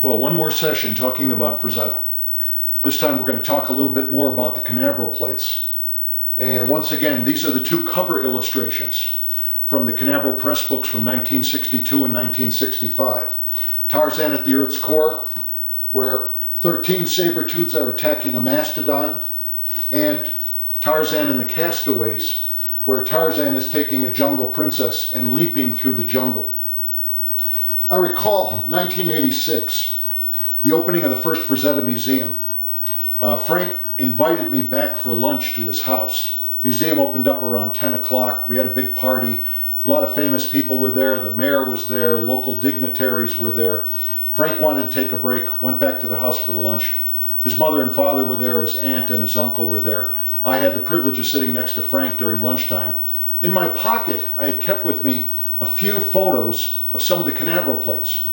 Well, one more session talking about Frazetta. This time we're going to talk a little bit more about the Canaveral plates. And once again, these are the two cover illustrations from the Canaveral press books from 1962 and 1965. Tarzan at the Earth's core, where 13 saber-tooths are attacking a mastodon, and Tarzan and the Castaways, where Tarzan is taking a jungle princess and leaping through the jungle. I recall 1986, the opening of the first Frazetta Museum. Frank invited me back for lunch to his house. Museum opened up around 10 o'clock. We had a big party. A lot of famous people were there. The mayor was there. Local dignitaries were there. Frank wanted to take a break, went back to the house for the lunch. His mother and father were there. His aunt and his uncle were there. I had the privilege of sitting next to Frank during lunchtime. In my pocket, I had kept with me a few photos of some of the Canaveral plates.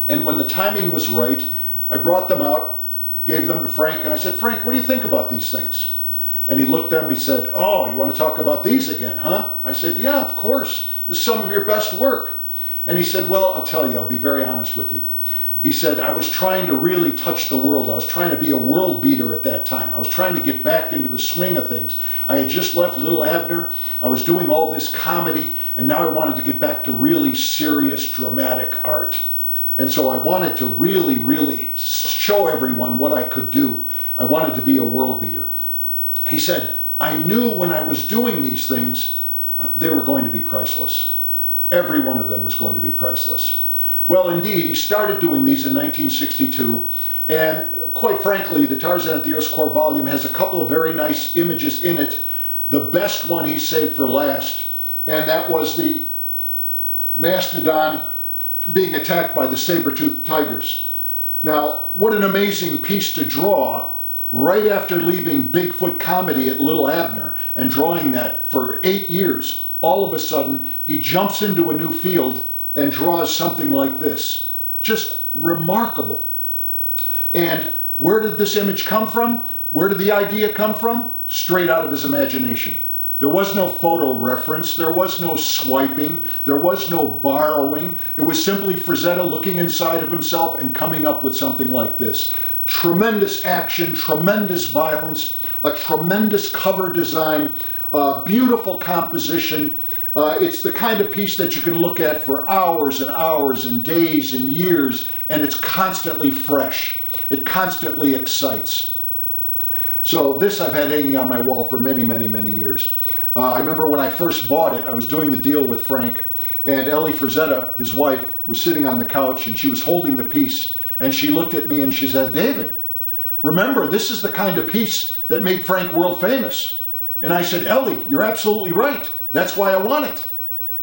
And when the timing was right, I brought them out, gave them to Frank, and I said, "Frank, what do you think about these things?" And he looked at them, he said, "Oh, you want to talk about these again, huh?" I said, "Yeah, of course. This is some of your best work." And he said, "Well, I'll tell you, I'll be very honest with you." He said, "I was trying to really touch the world. I was trying to be a world beater at that time. I was trying to get back into the swing of things. I had just left Little Abner. I was doing all this comedy, and now I wanted to get back to really serious, dramatic art. And so I wanted to really show everyone what I could do. I wanted to be a world beater." He said, "I knew when I was doing these things, they were going to be priceless. Every one of them was going to be priceless." Well, indeed, he started doing these in 1962, and quite frankly, the Tarzan at the Earth's Core volume has a couple of very nice images in it. The best one he saved for last, and that was the mastodon being attacked by the saber-toothed tigers. Now, what an amazing piece to draw right after leaving Bigfoot comedy at Little Abner and drawing that for 8 years. All of a sudden, he jumps into a new field and draws something like this. Just remarkable. And where did this image come from? Where did the idea come from? Straight out of his imagination. There was no photo reference, there was no swiping, there was no borrowing. It was simply Frazetta looking inside of himself and coming up with something like this. Tremendous action, tremendous violence, a tremendous cover design, beautiful composition. It's the kind of piece that you can look at for hours and hours and days and years, and it's constantly fresh. It constantly excites. So this I've had hanging on my wall for many years. I remember when I first bought it, I was doing the deal with Frank, and Ellie Frazetta, his wife, was sitting on the couch, and she was holding the piece, and she looked at me and she said, "David, remember, this is the kind of piece that made Frank world famous." And I said, "Ellie, you're absolutely right. That's why I want it."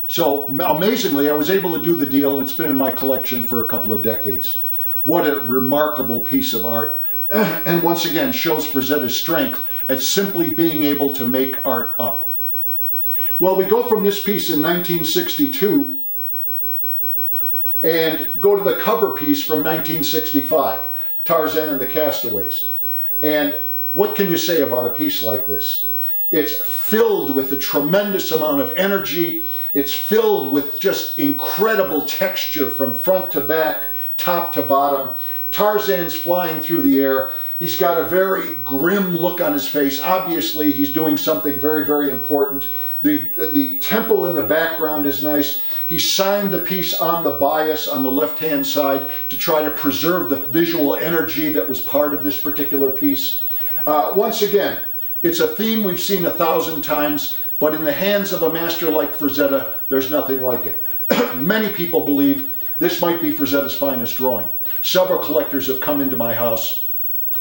So amazingly, I was able to do the deal, and it's been in my collection for a couple of decades. What a remarkable piece of art. And once again, shows Frazetta's strength at simply being able to make art up. Well, we go from this piece in 1962 and go to the cover piece from 1965, Tarzan and the Castaways. And what can you say about a piece like this? It's filled with a tremendous amount of energy. It's filled with just incredible texture from front to back, top to bottom. Tarzan's flying through the air. He's got a very grim look on his face. Obviously, he's doing something very important. The temple in the background is nice. He signed the piece on the bias on the left-hand side to try to preserve the visual energy that was part of this particular piece. Once again, it's a theme we've seen 1,000 times, but in the hands of a master like Frazetta, there's nothing like it. Many people believe this might be Frazetta's finest drawing. Several collectors have come into my house,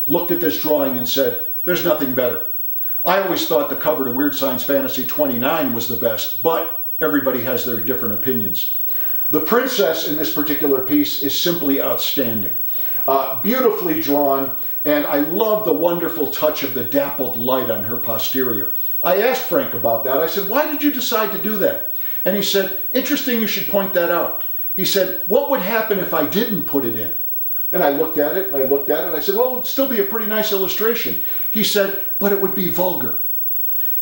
looked at this drawing and said, "There's nothing better." I always thought the cover to Weird Science Fantasy 29 was the best, but everybody has their different opinions. The princess in this particular piece is simply outstanding. Beautifully drawn, and I love the wonderful touch of the dappled light on her posterior. I asked Frank about that. I said, "Why did you decide to do that?" And he said, "Interesting you should point that out." He said, "What would happen if I didn't put it in?" And I looked at it, and I looked at it, and I said, "Well, it would still be a pretty nice illustration." He said, "But it would be vulgar."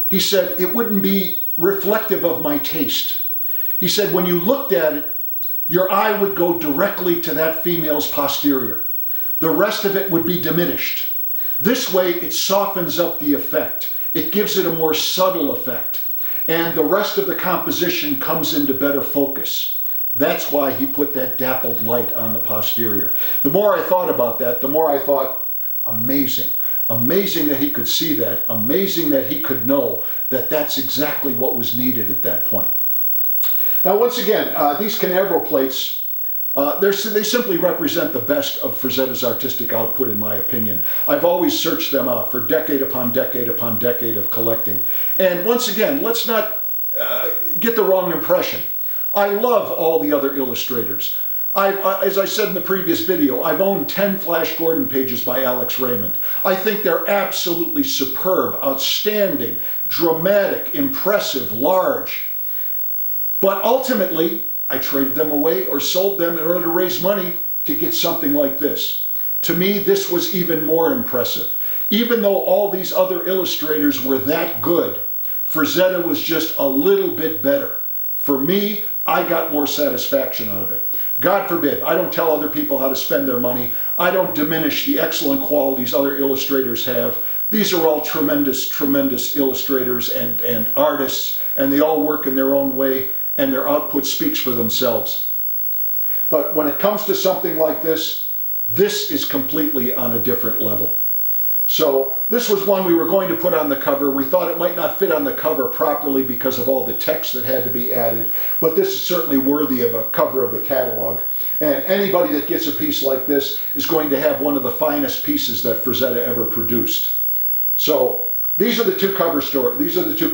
He said, "It wouldn't be reflective of my taste." He said, "When you looked at it, your eye would go directly to that female's posterior. The rest of it would be diminished. This way it softens up the effect. It gives it a more subtle effect. And the rest of the composition comes into better focus. That's why he put that dappled light on the posterior. The more I thought about that, the more I thought, amazing. Amazing that he could see that. Amazing that he could know that that's exactly what was needed at that point. Now, once again, these Canaveral plates, they simply represent the best of Frazetta's artistic output, in my opinion. I've always searched them out for decade upon decade upon decade of collecting. And once again, let's not get the wrong impression. I love all the other illustrators. As I said in the previous video, I've owned 10 Flash Gordon pages by Alex Raymond. I think they're absolutely superb, outstanding, dramatic, impressive, large. But ultimately, I traded them away or sold them in order to raise money to get something like this. To me, this was even more impressive. Even though all these other illustrators were that good, Frazetta was just a little bit better. For me, I got more satisfaction out of it. God forbid, I don't tell other people how to spend their money. I don't diminish the excellent qualities other illustrators have. These are all tremendous, tremendous illustrators and artists, and they all work in their own way, and their output speaks for themselves. But when it comes to something like this is completely on a different level. So this was one we were going to put on the cover. We thought it might not fit on the cover properly because of all the text that had to be added, but this is certainly worthy of a cover of the catalog. And anybody that gets a piece like this is going to have one of the finest pieces that Frazetta ever produced. So these are the two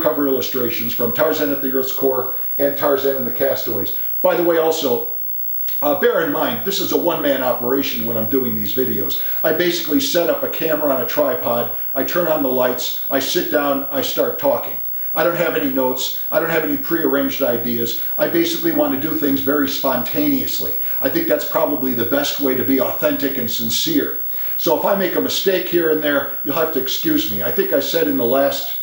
cover illustrations from Tarzan at the Earth's Core and Tarzan and the Castaways. By the way, also, bear in mind, this is a one-man operation when I'm doing these videos. I basically set up a camera on a tripod, I turn on the lights, I sit down, I start talking. I don't have any notes, I don't have any prearranged ideas. I basically want to do things very spontaneously. I think that's probably the best way to be authentic and sincere. So if I make a mistake here and there, you'll have to excuse me. I think I said in the last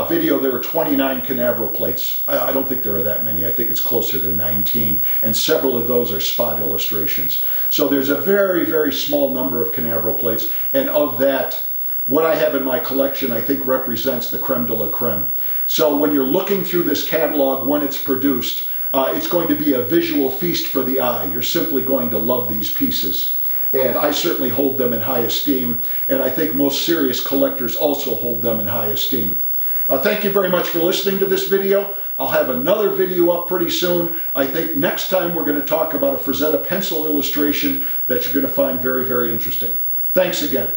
video there were 29 Canaveral plates. I don't think there are that many. I think it's closer to 19, and several of those are spot illustrations. So there's a very, very small number of Canaveral plates, and of that, what I have in my collection I think represents the creme de la creme. So when you're looking through this catalog when it's produced, it's going to be a visual feast for the eye. You're simply going to love these pieces. And I certainly hold them in high esteem, and I think most serious collectors also hold them in high esteem. Thank you very much for listening to this video. I'll have another video up pretty soon. I think next time we're going to talk about a Frazetta pencil illustration that you're going to find very, very interesting. Thanks again.